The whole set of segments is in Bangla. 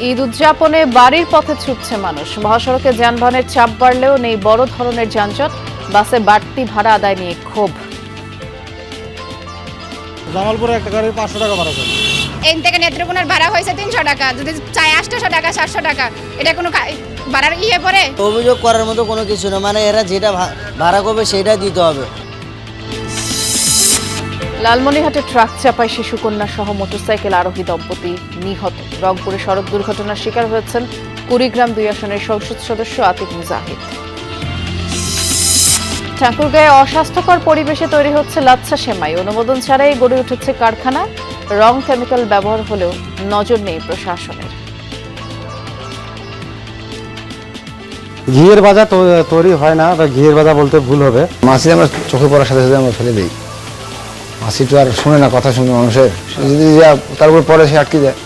ঈদ উদযাপনে বাড়ির পথে ছুটছে মানুষ। মহাসড়কে যানবাহনের চাপ বাড়লেও নেই বড় ধরনের যানজট। বাসে বাড়তি ভাড়া আদায় নিয়ে ক্ষোভ। জামালপুরে একটা গাড়ির 500 টাকা ভাড়া চাই। এন থেকে নেত্রকোনার ভাড়া হয়েছে 300 টাকা, যদি চাই 800 টাকা 700 টাকা, এটা কোনো ভাড়ার পড়ে? অভিযোগ করার মতো কোনো কিছু না, মানে এরা যেটা ভাড়া করবে সেটা দিতে হবে। লালমনিরহাটে ট্রাক চাপায় শিশুকন্যা সহ মোটরসাইকেল আরোহী দম্পতি নিহত। রংপুরে সড়ক দুর্ঘটনার শিকার হয়েছেন কুড়িগ্রাম 2 আসনের সংসদ সদস্য আতিক মুজাহিদ। ঠাকুরগাঁয়ে অস্বাস্থ্যকর পরিবেশে তৈরি হচ্ছে লাচ্ছা সেমাই। অনুমোদন ছাড়াই গড়ে উঠেছে কারখানা। রং কেমিক্যাল ব্যবহার হলেও নজর নেই প্রশাসনের। ঘিয়ের ভাজা তৈরি হয় না, বা ঘিয়ের ভাজা বলতে ভুল হবে। মাছি আমরা চোখে পড়ার সাথে সাথে আমরা ফেলে দিই। মাছি তো আর শুনে না কথা, শুনে মানুষের, যদি তার উপর পরে সে আটকে যায়।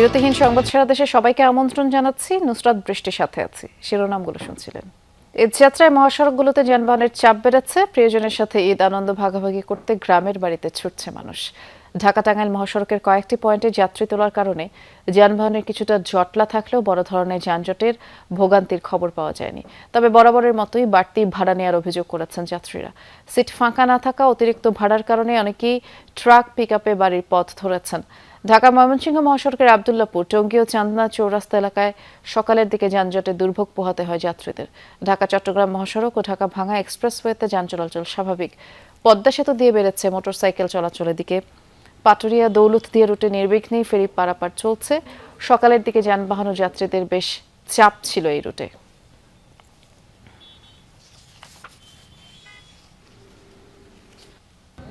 বিরতিহীন সংবাদ সারা দেশে সবাইকে আমন্ত্রণ জানাচ্ছি। নুসরাত বৃষ্টির সাথে আছি। শিরোনামগুলো শুনছিলেন। ঈদ যাত্রায় মহাসড়কগুলোতে যানবাহনের চাপ বেড়েছে। প্রিয়জনের সাথে ঈদ আনন্দ ভাগাভাগি করতে গ্রামের বাড়িতে ছুটছে মানুষ। ঢাকা টাঙ্গাইল মহাসড়কের কয়েকটি পয়েন্টে যাত্রী তোলার কারণে যানবাহনের কিছুটা জটলা থাকলেও বড় ধরনের যানজটের ভোগান্তির খবর পাওয়া যায়নি। তবে বরাবরের মতোই বাড়তি ভাড়া নেওয়ার অভিযোগ করেছেন যাত্রীরা। সিট ফাঁকা না থাকা, অতিরিক্ত ভাড়ার কারণে অনেকেই ট্রাক পিকআপে বাড়ির পথ ধরেছেন। ঢাকা ময়মনসিংহ মহাসড়কের আব্দুল্লাপুর, টঙ্গী ও চান্দনা চৌরাস্তা এলাকায় সকালের দিকে যানজটে দুর্ভোগ পোহাতে হয় যাত্রীদের। ঢাকা চট্টগ্রাম মহাসড়ক ও ঢাকা ভাঙ্গা এক্সপ্রেসওয়েতে যান চলাচল স্বাভাবিক। পদ্মা সেতু দিয়ে বেড়েছে মোটরসাইকেল চলাচলের দিকে। পাটুরিয়া দৌলতদিয়া রুটে নির্বিঘ্নেই ফেরি পারাপার চলছে। সকালের দিকে যানবাহন ও যাত্রীদের বেশ চাপ ছিল এই রুটে।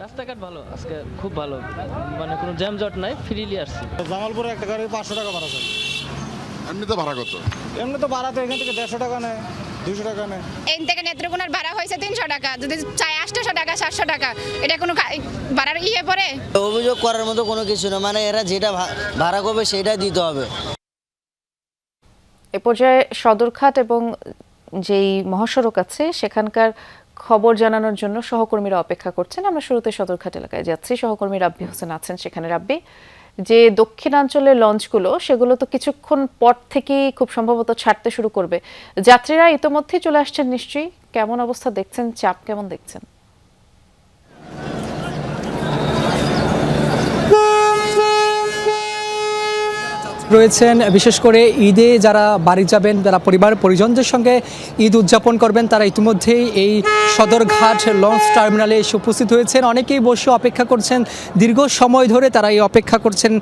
রাস্তাঘাট ভালো, আজকে খুব ভালো, মানে কোনো জ্যামজট নাই, ফ্রিলি আসছি। জামালপুরে একটা গাড়ির 500 টাকা ভাড়া চাই। এমনিতে ভাড়া কত? এমনি তো ভাড়া তো এখান থেকে 150 টাকা নেয়, 200 টাকা নেয়। এন থেকে নেত্রকোনার ভাড়া হয়েছে 300 টাকা, যদি চাই 800 টাকা 700 টাকা, এটা কোনো ভাড়ার পড়ে? অভিযোগ করার মতো কোনো কিছু না, মানে এরা যেটা ভাড়া করবে সেটা দিতে হবে। এ পর্যায়ে সদরঘাট এবং যেই মহাসড়ক আছে সেখানকার খবর জানানোর জন্য সহকর্মীরা অপেক্ষা করছেন। আমরা শুরুতে সদরঘাট এলাকায় যাচ্ছি। সহকর্মী রাব্বি হোসেন আছেন সেখানে। রাব্বি, যে দক্ষিণাঞ্চলের লঞ্চগুলো সেগুলো তো কিছুক্ষণ পর থেকেই খুব সম্ভবত ছাড়তে শুরু করবে। যাত্রীরা ইতোমধ্যেই চলে আসছেন নিশ্চয়ই। কেমন অবস্থা দেখছেন, চাপ কেমন দেখছেন? রয়েছেন, বিশেষ করে ঈদে যারা বাড়ি যাবেন, যারা পরিবার পরিজনদের সঙ্গে ঈদ উদযাপন করবেন, তারা ইতিমধ্যেই এই সদরঘাট লঞ্চ টার্মিনালে এসে উপস্থিত হয়েছেন। অনেকেই বসে অপেক্ষা করছেন, দীর্ঘ সময় ধরে তারা এই অপেক্ষা করছেন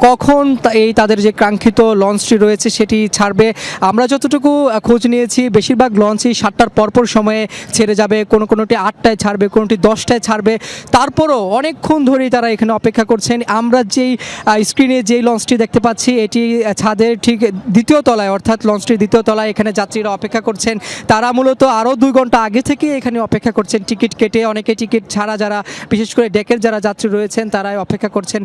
কখন এই তাদের যে কাঙ্ক্ষিত লঞ্চটি রয়েছে সেটি ছাড়বে। আমরা যতটুকু খোঁজ নিয়েছি, বেশিরভাগ লঞ্চই 7টার পরপর সময়ে ছেড়ে যাবে, কোনোটি 8টায় ছাড়বে, কোনোটি 10টায় ছাড়বে। তারপরও অনেকক্ষণ ধরেই তারা এখানে অপেক্ষা করছেন। আমরা যেই স্ক্রিনে যেই লঞ্চটি দেখতে পাচ্ছি, এটি ছাদের ঠিক দ্বিতীয় তলায়, অর্থাৎ লঞ্চটির দ্বিতীয় তলায় এখানে যাত্রীরা অপেক্ষা করছেন। তারা মূলত আরও 2 ঘন্টা আগে থেকে এখানে অপেক্ষা করছেন টিকিট কেটে। অনেকে টিকিট ছাড়া, যারা বিশেষ করে ডেকের যারা যাত্রী রয়েছেন তারাই অপেক্ষা করছেন,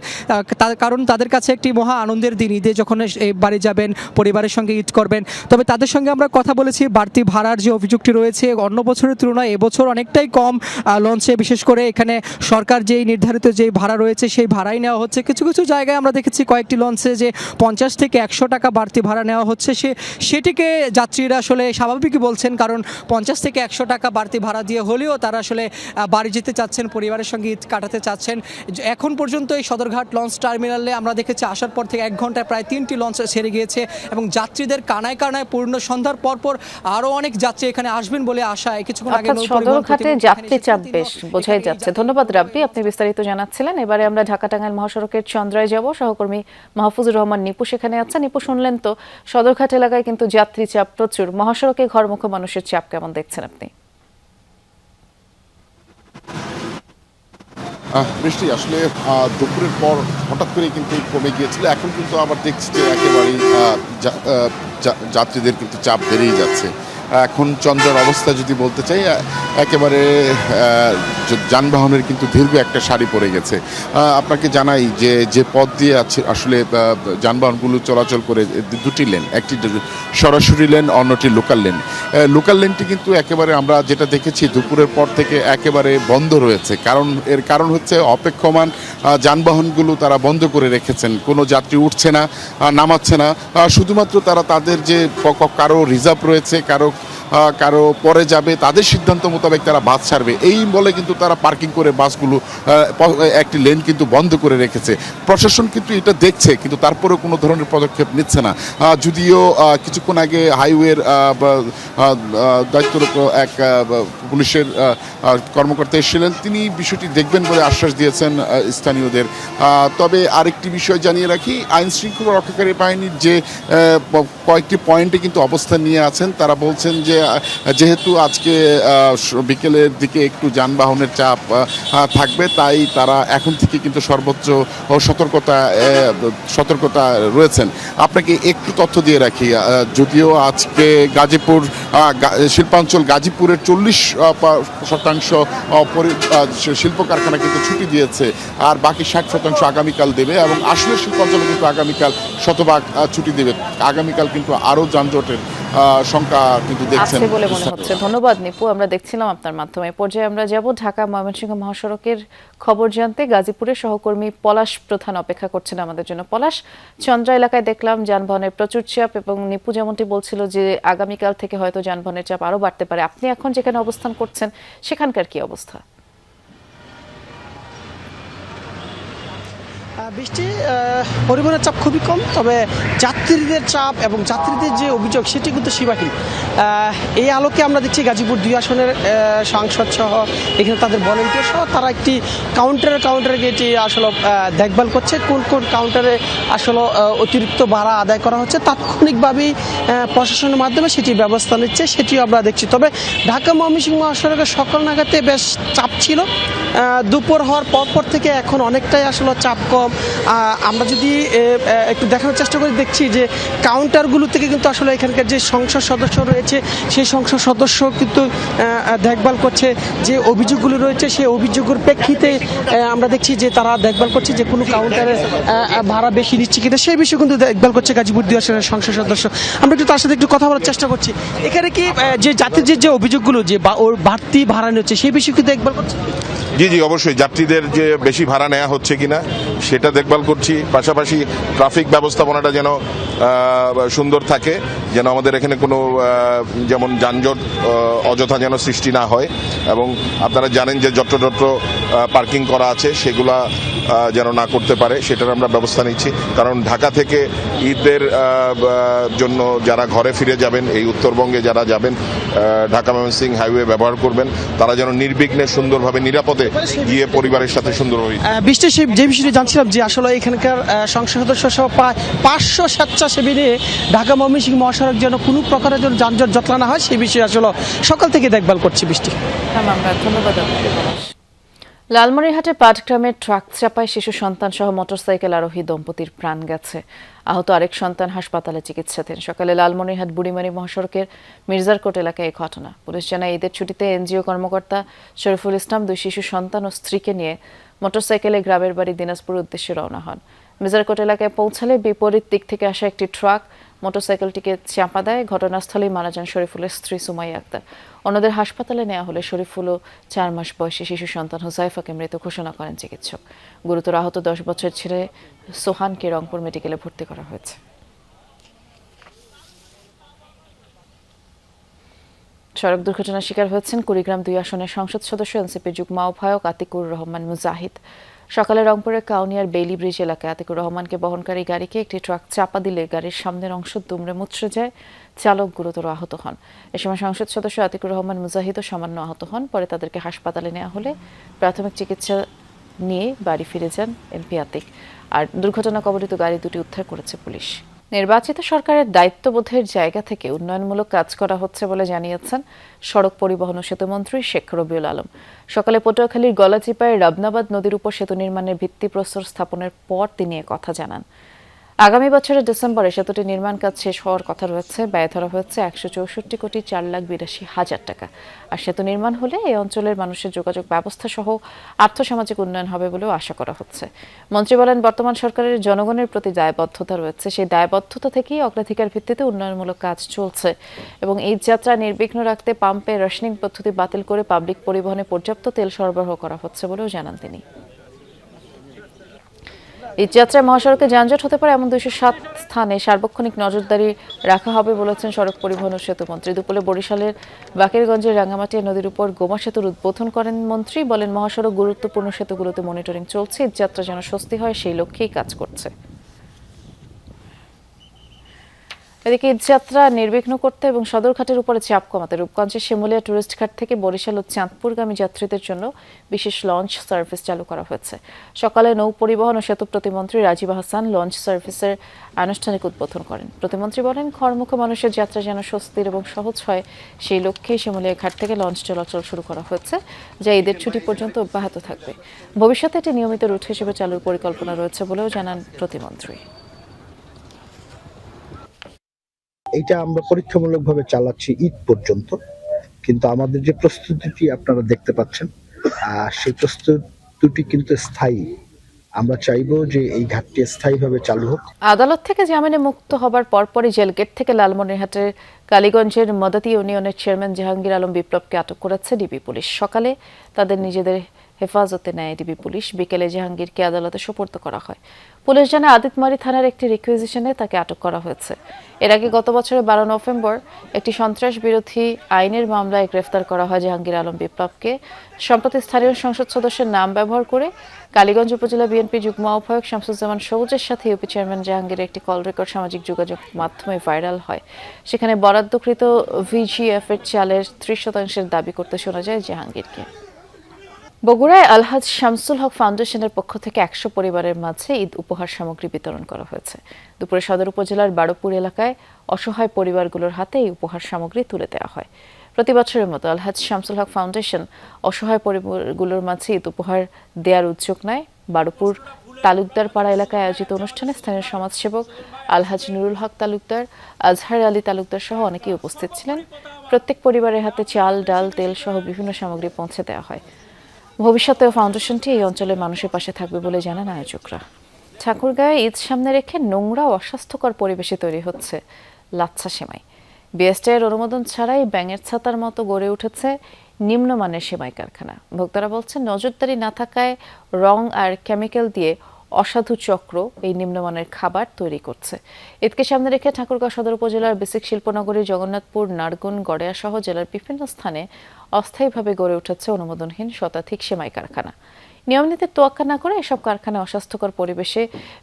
কারণ তাদের কাছে একটি মহা আনন্দের দিন। ঈদে যখন এই বাড়ি যাবেন, পরিবারের সঙ্গে ঈদ করবেন। তবে তাদের সঙ্গে আমরা কথা বলেছি। বাড়তি ভাড়ার যে অভিযোগটি রয়েছে, অন্য বছরের তুলনায় এবছর অনেকটাই কম লঞ্চে। বিশেষ করে এখানে সরকার যেই নির্ধারিত যেই ভাড়া রয়েছে সেই ভাড়াই নেওয়া হচ্ছে। কিছু কিছু জায়গায় আমরা দেখেছি কয়েকটি লঞ্চে যে 50 থেকে 100 টাকা বাড়তি ভাড়া নেওয়া হচ্ছে। সেটিকে যাত্রীরা আসলে স্বাভাবিকই বলছেন, কারণ 50 থেকে 100 টাকা বাড়তি ভাড়া দিয়ে হলেও তারা আসলে বাড়ি যেতে চাচ্ছেন, পরিবারের সঙ্গে ঈদ কাটাতে চাচ্ছেন। এখন পর্যন্ত এই সদরঘাট লঞ্চ টার্মিনালে আমরা দেখেছি আসার পর থেকে 1 ঘন্টায় প্রায় 3টি লঞ্চ ছেড়ে গিয়েছে এবং যাত্রীদের কানায় কানায় পূর্ণ। সন্ধ্যার পরপর আরও অনেক যাত্রী এখানে আসবেন বলে আশায়। কিছুক্ষণ আগে সদরঘাটে যাত্রী চাপ বেশ বোঝাই যাচ্ছে। ধন্যবাদ রাব্বি, আপনি বিস্তারিত জানাচ্ছিলেন। এবারে আমরা ঢাকা টাঙ্গাইল মহাসড়কের চন্দ্রায় যাব। সহকর্মী মাহফুজুর রহমান নিপু সেখানে আছেন। নিপু, শুনলেন তো সদরঘাট এলাকায় কিন্তু যাত্রী চাপ প্রচুর। মহাসড়কে ঘরমুখো মানুষের চাপ কেমন দেখছেন আপনি? বৃষ্টি আসলে দুপুরের পর হঠাৎ করে কিন্তু কমে গিয়েছিল, এখন কিন্তু আবার দেখছি যে একেবারেই যাত্রীদের কিন্তু চাপ বেড়েই যাচ্ছে। এখন চন্দ্রের অবস্থা যদি বলতে চাই, একেবারে যানবাহনের কিন্তু দীর্ঘ একটা সারি পড়ে গেছে। আপনাকে জানাই যে যে পথ দিয়ে আছে আসলে যানবাহনগুলো চলাচল করে, দুটি লেন, একটি সরাসরি লেন, অন্যটি লোকাল লেন। লোকাল লেনটি কিন্তু একেবারে আমরা যেটা দেখেছি দুপুরের পর থেকে একেবারে বন্ধ রয়েছে। এর কারণ হচ্ছে অপেক্ষমান যানবাহনগুলো তারা বন্ধ করে রেখেছেন, কোনো যাত্রী উঠছে না, নামাচ্ছে না। শুধুমাত্র তারা তাদের যে কারো রিজার্ভ রয়েছে, কারো পরে যাবে, তাদের সিদ্ধান্ত মোতাবেক তারা বাস ছাড়বে, এই বলে কিন্তু তারা পার্কিং করে বাসগুলো একটি লেন কিন্তু বন্ধ করে রেখেছে। প্রশাসন কিন্তু এটা দেখছে, কিন্তু তারপরেও কোনো ধরনের পদক্ষেপ নিচ্ছে না। যদিও কিছুক্ষণ আগে হাইওয়ের দায়িত্বরত এক পুলিশের কর্মকর্তা এসেছিলেন, তিনি বিষয়টি দেখবেন বলে আশ্বাস দিয়েছেন স্থানীয়দের। তবে আরেকটি বিষয় জানিয়ে রাখি, আইন শৃঙ্খলা রক্ষাকারী বাহিনীর যে কয়েকটি পয়েন্টে কিন্তু অবস্থান নিয়ে আছেন। তারা বলছেন যে যেহেতু আজকে বিকেলের দিকে একটু যানবাহনের চাপ থাকবে, তাই তারা এখন থেকে কিন্তু সর্বোচ্চ সতর্কতা রয়েছেন। আপনাকে একটু তথ্য দিয়ে রাখি, যদিও আজকে গাজীপুর শিল্পাঞ্চল গাজীপুরের 40% শিল্প কারখানা কিন্তু ছুটি দিয়েছে, আর বাকি 60% আগামীকাল দেবে, এবং আসলে শিল্পাঞ্চলে কিন্তু আগামীকাল শতভাগ ছুটি দেবে। আগামীকাল কিন্তু আরও যানজটের সংখ্যা কিন্তু দেখছেন বলে মনে হচ্ছে। ধন্যবাদ নিপু, আমরা দেখছিলাম আপনার মাধ্যমে। পর্যায়ে আমরা যাব ঢাকা ময়মনসিংহ মহাসড়কের খবর জানতে। গাজীপুরের সহকর্মী পলাশ প্রধান অপেক্ষা করছেন আমাদের জন্য। পলাশ, চন্দ্রা এলাকায় দেখলাম যানবাহনের প্রচুর চাপ, এবং নিপু যেমনটি বলছিল যে আগামীকাল থেকে হয়তো যানবাহনের চাপ আরো বাড়তে পারে। আপনি এখন যেখানে অবস্থান করছেন সেখানকার কি অবস্থা? বৃষ্টি, পরিবহনের চাপ খুবই কম, তবে যাত্রীদের চাপ এবং যাত্রীদের যে অভিযোগ সেটি কিন্তু সীমাহীন। এই আলোকে আমরা দেখছি গাজীপুর 2 আসনের সাংসদ সহ এখানে তাদের ভলান্টিয়ার সহ তারা একটি কাউন্টারে গিয়ে আসলে দেখভাল করছে কোন কোন কাউন্টারে আসলে অতিরিক্ত ভাড়া আদায় করা হচ্ছে। তাৎক্ষণিকভাবেই প্রশাসনের মাধ্যমে সেটি ব্যবস্থা নিচ্ছে, সেটিও আমরা দেখছি। তবে ঢাকা ময়মনসিংহ মহাসড়কের সকাল নাগাদে বেশ চাপ ছিল, দুপুর হওয়ার পর থেকে এখন অনেকটাই আসলে চাপ কম। আমরা যদি একটু দেখানোর চেষ্টা করে দেখছি যে কাউন্টারগুলো থেকে কিন্তু আসলে এখানকার যে সংসদ সদস্য রয়েছে সেই সংসদ সদস্য কিন্তু দেখভাল করছে, যে অভিযোগগুলো রয়েছে সেই অভিযোগের প্রেক্ষিতে আমরা দেখছি যে তারা দেখভাল করছে যে কোনো কাউন্টারে ভাড়া বেশি নিচ্ছে কিনা, সেই বিষয়ে কিন্তু দেখভাল করছে গাজীপুর 2 আসনের সংসদ সদস্য। আমরা একটু তার সাথে একটু কথা বলার চেষ্টা করছি। এখানে কি যে যাত্রীদের যে অভিযোগগুলো যে ওর বাড়তি ভাড়া নিচ্ছে সেই বিষয়ে কি দেখভাল করছে? জি অবশ্যই, যাত্রীদের যে বেশি ভাড়া নেওয়া হচ্ছে কিনা সেটা দেখভাল করছি। পাশাপাশি ট্রাফিক ব্যবস্থাপনাটা যেন সুন্দর থাকে, যেন আমাদের এখানে কোনো যেমন যানজট অযথা যেন সৃষ্টি না হয়, এবং আপনারা জানেন যে যত্র পার্কিং করা আছে সেগুলা যেন না করতে পারে, সেটার আমরা ব্যবস্থা নিচ্ছি। কারণ ঢাকা থেকে ঈদের জন্য যারা ঘরে ফিরে যাবেন, এই উত্তরবঙ্গে যারা যাবেন, ঢাকা ময়মনসিংহ হাইওয়ে ব্যবহার করবেন, তারা যেন নির্বিঘ্নে সুন্দরভাবে নিরাপদে গিয়ে পরিবারের সাথে সুন্দর হয়ে। বৃষ্টি, যে বিষয়টি জানছিলাম যে আসলে এখানকার সংসদ সদস্য সহ প্রায় 500 স্বেচ্ছাসেবী নিয়ে ঢাকা ময়মনসিংহ মহাসড়ক যেন কোনো প্রকারের জন্য যানজট জটলা না হয় সেই বিষয়ে আসলে সকাল থেকে দেখভাল করছি। বৃষ্টি, ধন্যবাদ আপনাকে। লালমনিরহাটে পাটগ্রামের ট্রাক চাপায় শিশু সন্তান সহ মোটরসাইকেল আরোহী দম্পতির প্রাণ গেছে। আহত আরেক সন্তান হাসপাতালে চিকিৎসাধীন। সকালে লালমনিরহাট বুড়িমারি মহাসড়কের মির্জারকোট এলাকায় এই ঘটনা। পুলিশ জানায় ঈদের ছুটিতে এনজিও কর্মকর্তা শরীফুল ইসলাম 2 শিশু সন্তান ও স্ত্রীকে নিয়ে মোটরসাইকেলে গ্রামের বাড়ি দিনাজপুর উদ্দেশ্যে রওনা হন। মির্জারকোট এলাকায় পৌঁছালে বিপরীত দিক থেকে আসা একটি ট্রাক মোটরসাইকেলটিকে চাপা দেয়। ঘটনাস্থলেই মারা যান শরীফুলের স্ত্রী সুমাইয়া আক্তার। অন্যদের হাসপাতালে নেওয়া হলে শরীফুল ও 4 মাস বয়সী শিশু সন্তান হুজাইফাকে মৃত ঘোষণা করেন চিকিৎসক। গুরুতর আহত 10 বছর ছেলে সোহানকে রংপুর মেডিকেলে ভর্তি করা হয়েছে। সড়ক দুর্ঘটনার শিকার হয়েছেন কুড়িগ্রাম 2 আসনের সংসদ সদস্য এনসিপির যুগ্ম আহ্বায়ক আতিকুর রহমান মুজাহিদ। সকালে রংপুরের কাউনিয়ার বেইলি ব্রিজ এলাকায় আতিকুর রহমানকে বহনকারী গাড়িকে একটি ট্রাক চাপা দিলে গাড়ির সামনের অংশ দুমড়ে মুচড়ে যায়। চালক গুরুতর আহত হন। এ সময় সংসদ সদস্য আতিকুর রহমান মুজাহিদও সামান্য আহত হন। পরে তাদেরকে হাসপাতালে নেওয়া হলে প্রাথমিক চিকিৎসা নিয়ে বাড়ি ফিরে যান এমপি আতিক। আর দুর্ঘটনা কবলিত গাড়ি দুটি উদ্ধার করেছে পুলিশ। নির্বাচিত সরকারের দায়িত্ববোধের জায়গা থেকে উন্নয়নমূলক কাজ করা হচ্ছে বলে জানিয়েছেন সড়ক পরিবহন ও সেতুমন্ত্রী শেখ রবিউল আলম। সকালে পটুয়াখালীর গলাচিপায় রাবনাবাদ নদীর উপর সেতু নির্মাণের ভিত্তিপ্রস্তর স্থাপনের পর তিনি কথা জানান। আগামী বছরের ডিসেম্বরে সেতুটি নির্মাণ কাজ শেষ হওয়ার কথা রয়েছে। ব্যয় ধরা হয়েছে ১৬৪,৪,৮২,০০০ টাকা। আর সেতু নির্মাণ হলে এই অঞ্চলের মানুষের যোগাযোগ ব্যবস্থা সহ আর্থসামাজিক উন্নয়ন হবে বলেও আশা করা হচ্ছে। মন্ত্রী বলেন, বর্তমান সরকারের জনগণের প্রতি দায়বদ্ধতা রয়েছে। সেই দায়বদ্ধতা থেকেই অগ্রাধিকার ভিত্তিতে উন্নয়নমূলক কাজ চলছে এবং এই যাত্রা নির্বিঘ্ন রাখতে পাম্পে রেশনিং পদ্ধতি বাতিল করে পাবলিক পরিবহনে পর্যাপ্ত তেল সরবরাহ করা হচ্ছে বলেও জানান তিনি। এই যাত্রায় মহাসড়কে যানজট হতে পারে এমন ২০৭ স্থানে সার্বক্ষণিক নজরদারি রাখা হবে বলেছেন সড়ক পরিবহন ও সেতু মন্ত্রী। দুপুরে বরিশালের বাকেরগঞ্জের রাঙ্গামাটিয়া নদীর উপর গোমা সেতুর উদ্বোধন করেন মন্ত্রী। বলেন, মহাসড়ক গুরুত্বপূর্ণ সেতুগুলোতে মনিটরিং চলছে। এই যাত্রা যেন স্বস্তি হয় সেই লক্ষ্যেই কাজ করছে। এদিকে ঈদযাত্রা নির্বিঘ্ন করতে এবং সদরঘাটের উপরে চাপ কমাতে রূপগঞ্জের শিমুলিয়া টুরিস্ট ঘাট থেকে বরিশাল ও চাঁদপুরগামী যাত্রীদের জন্য বিশেষ লঞ্চ সার্ভিস চালু করা হয়েছে। সকালে নৌ পরিবহন ও সেতু প্রতিমন্ত্রী রাজীব হাসান লঞ্চ সার্ভিসের আনুষ্ঠানিক উদ্বোধন করেন। প্রতিমন্ত্রী বলেন, ঘরমুখী মানুষের যাত্রা যেন স্বস্তির এবং সহজ হয় সেই লক্ষ্যেই শিমুলিয়া ঘাট থেকে লঞ্চ চলাচল শুরু করা হয়েছে, যা ঈদের ছুটি পর্যন্ত অব্যাহত থাকবে। ভবিষ্যতে এটি নিয়মিত রুট হিসেবে চালুর পরিকল্পনা রয়েছে বলেও জানান প্রতিমন্ত্রী। এটা আমরা পরীক্ষামূলকভাবে চালাচ্ছি ঈদ পর্যন্ত, কিন্তু আমাদের যে প্রস্তুতিটি আপনারা দেখতে পাচ্ছেন সেই প্রস্তুতি কিন্তু স্থায়ী। আমরা চাইবো যে এই ঘাটটি স্থায়ীভাবে চালু হোক। আদালত থেকে জামিনে মুক্ত হবার পরপরই জেল গেট থেকে লালমনিরহাটের কালীগঞ্জের মদাতি ইউনিয়নের চেয়ারম্যান জাহাঙ্গীর আলম বিপ্লবকে আটক করেছে ডিবি পুলিশ। সকালে তাদের নিজেদের হেফাজতে নেয় ডিবি পুলিশ। বিকেলে জাহাঙ্গীরকে আদালতে সোপর্দ করা হয়। পুলিশ জানায়, আদিতমারি থানার একটি রিকুইজিশনে তাকে আটক করা হয়েছে। এর আগে গত বছরের ১২ নভেম্বর একটি সন্ত্রাস বিরোধী আইনের মামলায় গ্রেফতার করা হয় জাহাঙ্গীর আলম বিপ্লবকে। সম্প্রতি স্থানীয় সংসদ সদস্যের নাম ব্যবহার করে কালীগঞ্জ উপজেলা বিএনপি যুগ্ম আহ্বায়ক শামসুজ্জামান সবুজের সাথে ইউপি চেয়ারম্যান জাহাঙ্গীরের একটি কল রেকর্ড সামাজিক যোগাযোগ মাধ্যমে ভাইরাল হয়। সেখানে বরাদ্দকৃত ভিজিএফ এর চালের ৩০% দাবি করতে শোনা যায় জাহাঙ্গীরকে। বগুড়ায় আলহাজ শামসুল হক ফাউন্ডেশনের পক্ষ থেকে ১০০ পরিবারের মাঝে ঈদ উপহার সামগ্রী বিতরণ করা হয়েছে। দুপুরে সদর উপজেলার বারোপুর এলাকায় অসহায় পরিবারগুলোর হাতে এই উপহার সামগ্রী তুলে দেওয়া হয়। প্রতি বছরের মতো আলহাজ শামসুল হক ফাউন্ডেশন অসহায় পরিবারগুলোর মাঝে ঈদ উপহার দেওয়ার উদ্যোগ নেয়। বারোপুর তালুকদার পাড়া এলাকায় আয়োজিত অনুষ্ঠানে স্থানীয় সমাজসেবক আলহাজ নুরুল হক তালুকদার, আজহার আলী তালুকদার সহ অনেকেই উপস্থিত ছিলেন। প্রত্যেক পরিবারের হাতে চাল, ডাল, তেল সহ বিভিন্ন সামগ্রী পৌঁছে দেওয়া হয়। ভবিষ্যতে ফাউন্ডেশনটি এই অঞ্চলের মানুষের পাশে থাকবে বলে জানান আয়োজকরা। ঠাকুরগাঁয়ে ঈদ সামনে রেখে নোংরা ও অস্বাস্থ্যকর পরিবেশে তৈরি হচ্ছে লাচ্ছা সেমাই। বিএসটিআইয়ের অনুমোদন ছাড়াই ব্যাঙের ছাতার মতো গড়ে উঠেছে নিম্নমানের সেমাই কারখানা। ভোক্তারা বলছেন, নজরদারি না থাকায় রং আর কেমিক্যাল দিয়ে অসাধু চক্র এই নিম্নমানের খাবার তৈরি করছে। ঈদকে সামনে রেখে ঠাকুরগাঁও সদর উপজেলার বেসিক শিল্পনগরী, জগন্নাথপুর, নারগুন, গড়েয়া সহ জেলার বিভিন্ন স্থানে অস্থায়ীভাবে গড়ে উঠেছে অনুমোদনহীন শতাধিক সেমাই কারখানা। নিয়ম নীতি তোয়াক্কা না করে এসব কারখানায় অস্বাস্থ্যকর পরিবেশে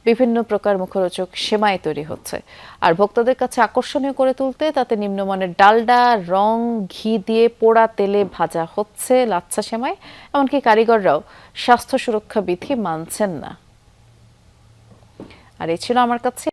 বিভিন্ন প্রকার মুখরোচক সেমাই তৈরি হচ্ছে। আর ভোক্তাদের কাছে আকর্ষণীয় করে তুলতে তাতে নিম্নমানের ডালডা, রং, ঘি দিয়ে পোড়া তেলে ভাজা হচ্ছে লাচ্ছা সেমাই। এমনকি কারিগররাও স্বাস্থ্য সুরক্ষা বিধি মানছেন না। আর এই ছিল আমার কাছে